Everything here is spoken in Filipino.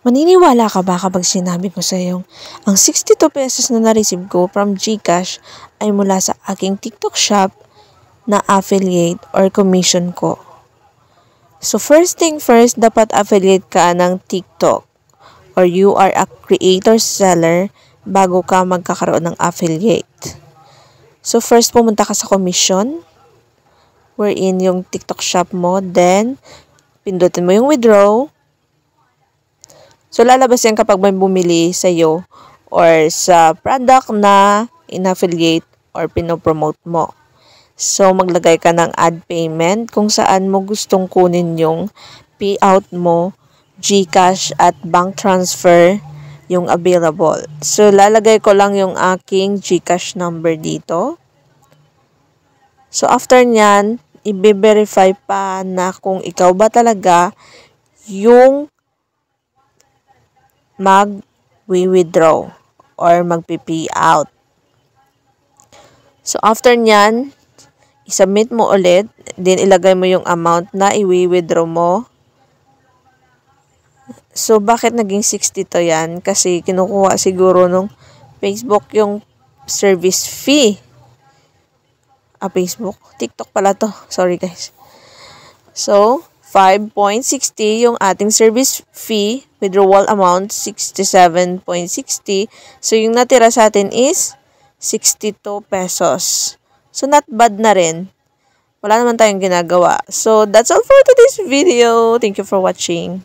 Maniniwala ka ba kapag sinabi ko sa iyo, ang 62 pesos na na-receive ko from GCash ay mula sa aking TikTok shop na affiliate or commission ko? So first thing first, dapat affiliate ka ng TikTok or you are a creator seller bago ka magkakaroon ng affiliate. So first, pumunta ka sa commission wherein yung TikTok shop mo, then pindutin mo yung withdraw. So, lalabas yan kapag may bumili sa iyo or sa product na in-affiliate or pinopromote mo. So, maglagay ka ng add payment kung saan mo gustong kunin yung payout mo, GCash at bank transfer yung available. So, lalagay ko lang yung aking GCash number dito. So, after nyan, i-verify pa na kung ikaw ba talaga yung mag-withdraw or mag-pay out. So, after nyan, isubmit mo ulit, then ilagay mo yung amount na i-withdraw mo. So, bakit naging 60 to yan? Kasi kinukuha siguro nung Facebook yung service fee. Facebook? TikTok pala to. Sorry guys. So, 5.60 yung ating service fee, withdrawal amount 67.60. So yung natira sa atin is 62 pesos. So not bad na rin. Wala naman tayong ginagawa. So that's all for today's video. Thank you for watching.